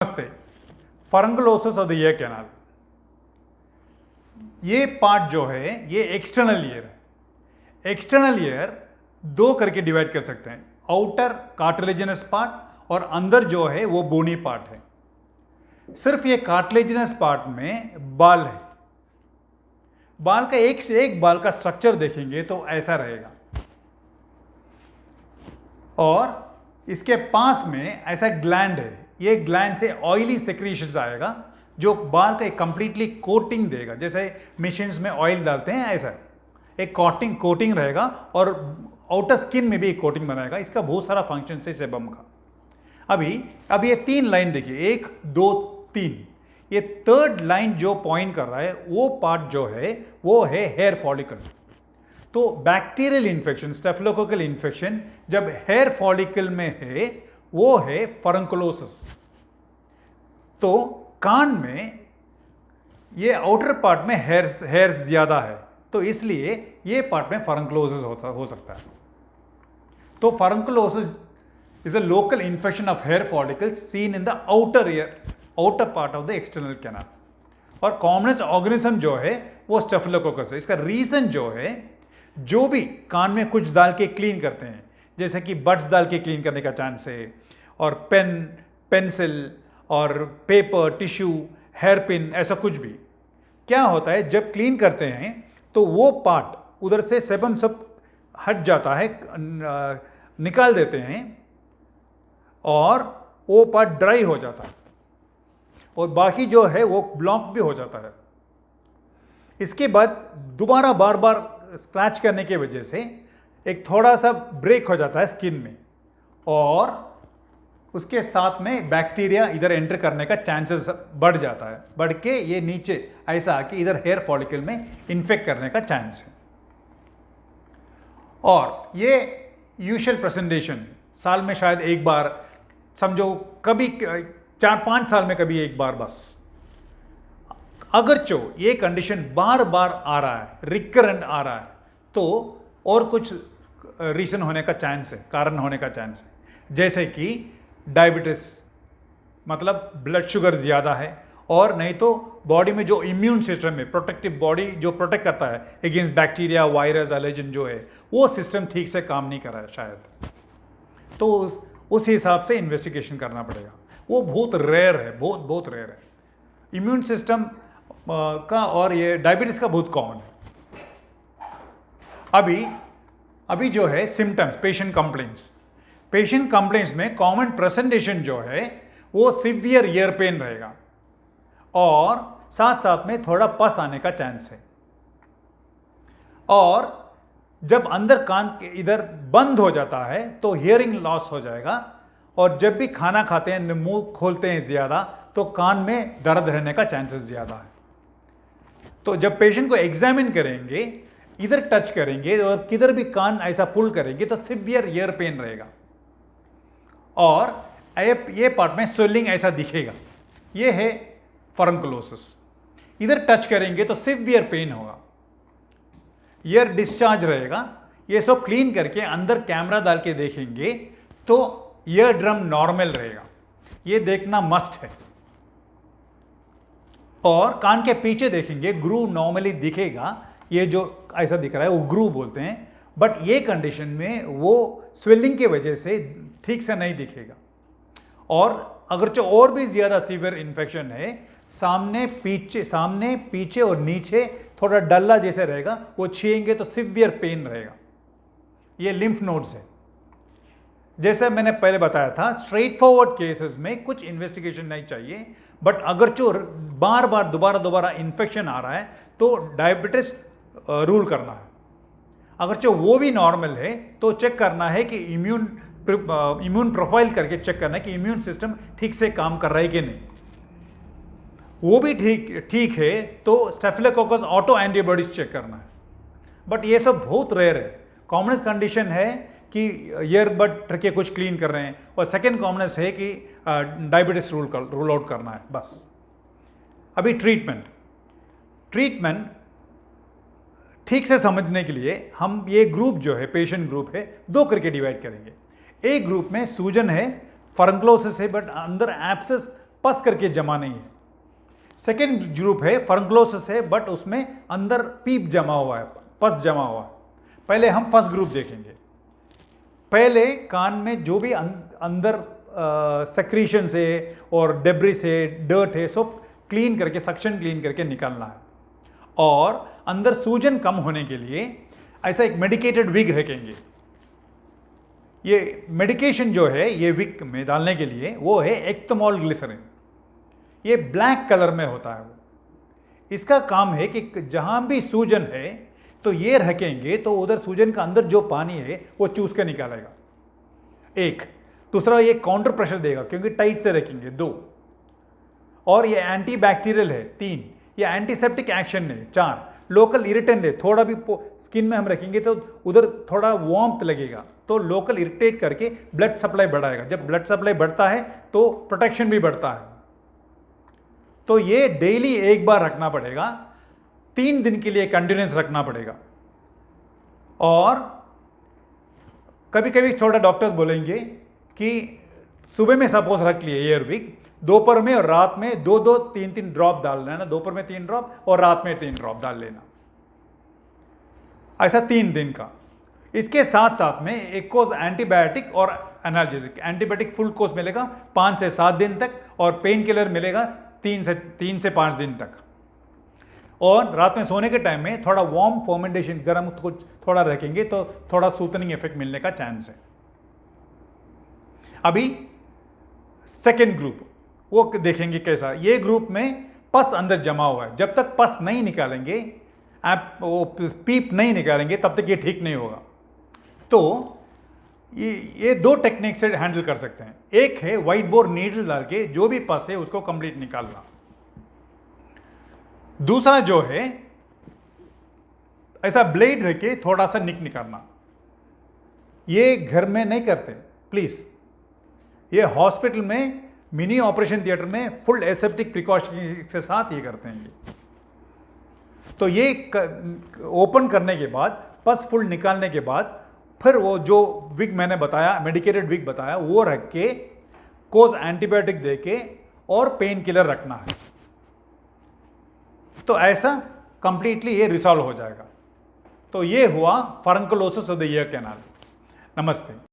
नमस्ते। फरंगलोसिस of the ear canal, ये part जो है ये एक्सटर्नल ईयर है। एक्सटर्नल ईयर दो करके डिवाइड कर सकते हैं, आउटर कार्टिलेजिनस पार्ट और अंदर जो है वो बोनी पार्ट है। सिर्फ ये कार्टिलेजिनस पार्ट में बाल है। बाल का एक बाल का स्ट्रक्चर देखेंगे तो ऐसा रहेगा और इसके पास में ऐसा ग्लैंड है। ये ग्लैंड से ऑयली सेक्रीशंस आएगा जो बाल का एक कंप्लीटली कोटिंग देगा। जैसे मशीन्स में ऑयल डालते हैं ऐसा एक कोटिंग रहेगा और आउटर स्किन में भी एक कोटिंग बनाएगा। इसका बहुत सारा फंक्शन है सेबम का। अब ये तीन लाइन देखिए, 1 2 3। ये थर्ड लाइन जो पॉइंट कर रहा है वो पार्ट जो है वो है हेयर फॉलिकल। तो बैक्टीरियल इन्फेक्शन, स्टेफिलोकोकल इन्फेक्शन जब हेयर फॉलिकल में है वो है फरंकुलोसिस। तो कान में ये आउटर पार्ट में हेयर ज्यादा है तो इसलिए ये पार्ट में फरंकुलोसिस हो सकता है। तो furunculosis is a local infection of hair follicles seen in the outer part of the external canal. और कॉमनेस्ट ऑर्गेनिज्म जो है वो स्टेफिलोकोकस है। इसका रीजन जो है, जो भी कान में कुछ डाल के क्लीन करते हैं, जैसे कि बड्स डाल के क्लीन करने का चांस है, और पेंसिल और पेपर, टिश्यू, हेयर पिन, ऐसा कुछ भी क्या होता है जब क्लीन करते हैं तो वो पार्ट उधर से सेबम सब हट जाता है, निकाल देते हैं और वो पार्ट ड्राई हो जाता है और बाकी जो है वो ब्लॉक भी हो जाता है। इसके बाद दोबारा बार बार स्क्रैच करने की वजह से एक थोड़ा सा ब्रेक हो जाता है स्किन में और उसके साथ में बैक्टीरिया इधर एंटर करने का चांसेस बढ़ जाता है। बढ़ के ये नीचे ऐसा आके इधर हेयर फॉलिकल में इन्फेक्ट करने का चांस है। और ये यूजुअल प्रेजेंटेशन साल में शायद एक बार, समझो कभी 4-5 साल में कभी एक बार बस। अगर जो ये कंडीशन बार बार आ रहा है, रिकरेंट आ रहा है, तो और कुछ रीजन होने का चांस है, कारण होने का चांस है। जैसे कि डायबिटीज, मतलब ब्लड शुगर ज़्यादा है, और नहीं तो बॉडी में जो इम्यून सिस्टम है, प्रोटेक्टिव बॉडी जो प्रोटेक्ट करता है अगेंस्ट बैक्टीरिया, वायरस, एलर्जन जो है, वो सिस्टम ठीक से काम नहीं कर रहा है शायद। तो उस हिसाब से इन्वेस्टिगेशन करना पड़ेगा। वो बहुत रेयर है, बहुत रेयर है। इम्यून सिस्टम का और ये डायबिटीज़ का बहुत कॉमन है। अभी जो है सिम्टम्स, पेशेंट कंप्लेंट्स में कॉमन प्रेजेंटेशन जो है वो सिवियर ईयर पेन रहेगा और साथ साथ में थोड़ा पस आने का चांस है। और जब अंदर कान के इधर बंद हो जाता है तो हियरिंग लॉस हो जाएगा। और जब भी खाना खाते हैं, मुंह खोलते हैं ज़्यादा, तो कान में दर्द रहने का चांसेस ज़्यादा है। तो जब पेशेंट को एग्जामिन करेंगे, इधर टच करेंगे और किधर भी कान ऐसा पुल करेंगे तो सिवियर ईयर पेन रहेगा और ये पार्ट में स्वेलिंग ऐसा दिखेगा। ये है फरंकुलोसिस। इधर टच करेंगे तो सिवियर पेन होगा, ईयर डिस्चार्ज रहेगा। ये सब क्लीन करके अंदर कैमरा डाल के देखेंगे तो ईयर ड्रम नॉर्मल रहेगा। ये देखना मस्ट है। और कान के पीछे देखेंगे, ग्रूव नॉर्मली दिखेगा। ये जो ऐसा दिख रहा है वो ग्रूव बोलते हैं, बट ये कंडीशन में वो स्वेलिंग की वजह से ठीक से नहीं दिखेगा। और अगर जो और भी ज़्यादा सीवियर इन्फेक्शन है, सामने पीछे और नीचे थोड़ा डल्ला जैसे रहेगा, वो छीएंगे तो सिवियर पेन रहेगा। ये लिम्फ नोड्स है। जैसे मैंने पहले बताया था, स्ट्रेट फॉरवर्ड केसेस में कुछ इन्वेस्टिगेशन नहीं चाहिए, बट अगर जो बार बार दोबारा इन्फेक्शन आ रहा है तो डायबिटीज रूल करना है। अगर जो वो भी नॉर्मल है तो चेक करना है कि इम्यून प्रोफाइल करके चेक करना है कि इम्यून सिस्टम ठीक से काम कर रहा है कि नहीं। वो भी ठीक है तो स्टेफिलोकोकस ऑटो एंटीबॉडीज चेक करना है। बट ये सब बहुत रेयर है। कॉमनेस्ट कंडीशन है कि ईयरबड के कुछ क्लीन कर रहे हैं, और सेकेंड कॉमनेस्ट है कि डायबिटीज रूल आउट करना है बस। अभी ट्रीटमेंट ठीक से समझने के लिए हम ये ग्रुप जो है, पेशेंट ग्रुप है, 2 करके डिवाइड करेंगे। एक ग्रुप में सूजन है, फरंकुलोसिस है, बट अंदर एब्सेस पस करके जमा नहीं है। सेकेंड ग्रुप है फर्नक्लोसिस है, बट उसमें अंदर पीप जमा हुआ है, पस जमा हुआ है। पहले हम फर्स्ट ग्रुप देखेंगे। पहले कान में जो भी अंदर सेक्रीशन से और डेब्रिस से डर्ट है सब क्लीन करके, सक्शन क्लीन करके निकालना है। और अंदर सूजन कम होने के लिए ऐसा एक मेडिकेटेड विग रखेंगे। ये मेडिकेशन जो है ये विग में डालने के लिए वो है एक्टोमॉल ग्लिसरीन। ये ब्लैक कलर में होता है। वो इसका काम है कि जहां भी सूजन है तो ये रखेंगे तो उधर सूजन का अंदर जो पानी है वो चूस के निकालेगा। एक दूसरा ये काउंटर प्रेशर देगा क्योंकि टाइट से रखेंगे। 2 और ये एंटी बैक्टीरियल है। 3 ये एंटीसेप्टिक एक्शन है। 4 लोकल इरिटेंट है। थोड़ा भी स्किन में हम रखेंगे तो उधर थोड़ा वार्मथ लगेगा तो लोकल इरिटेट करके ब्लड सप्लाई बढ़ाएगा। जब ब्लड सप्लाई बढ़ता है तो प्रोटेक्शन भी बढ़ता है। तो ये डेली एक बार रखना पड़ेगा, 3 दिन के लिए कंटिन्यूस रखना पड़ेगा। और कभी कभी थोड़ा डॉक्टर्स बोलेंगे कि सुबह में सपोज रख लिए एयर विक, दोपहर में और रात में 2-2, 3-3 ड्रॉप डाल लेना। दोपहर में 3 ड्रॉप और रात में 3 ड्रॉप डाल लेना, ऐसा 3 दिन का। इसके साथ साथ में एक कोर्स एंटीबायोटिक और एनाल्जेसिक। एंटीबायोटिक फुल कोर्स मिलेगा 5 से 7 दिन तक और पेन किलर मिलेगा 3 से 5 दिन तक। और रात में सोने के टाइम में थोड़ा वार्म फर्मेंटेशन, गर्म कुछ थोड़ा रखेंगे तो थोड़ा सूथनिंग इफेक्ट मिलने का चांस है। अभी सेकेंड ग्रुप वो देखेंगे कैसा। ये ग्रुप में पस अंदर जमा हुआ है। जब तक पस नहीं निकालेंगे, आप वो पीप नहीं निकालेंगे, तब तक ये ठीक नहीं होगा। तो ये 2 टेक्निक से हैंडल कर सकते हैं। एक है व्हाइट बोर नीडल डाल के जो भी पस है उसको कंप्लीट निकालना। दूसरा जो है ऐसा ब्लेड रख के थोड़ा सा निकालना। ये घर में नहीं करते प्लीज। ये हॉस्पिटल में मिनी ऑपरेशन थिएटर में फुल एसेप्टिक प्रिकॉशन के साथ ये करते हैं। तो ये ओपन करने के बाद, पस फुल निकालने के बाद, फिर वो जो विग मैंने बताया, मेडिकेटेड विग बताया, वो रख के कोर्स एंटीबायोटिक दे के और पेन किलर रखना है। तो ऐसा कंप्लीटली ये रिसॉल्व हो जाएगा। तो ये हुआ फर्नक्लोसिस ऑफ द ईयर कैनाल। नमस्ते।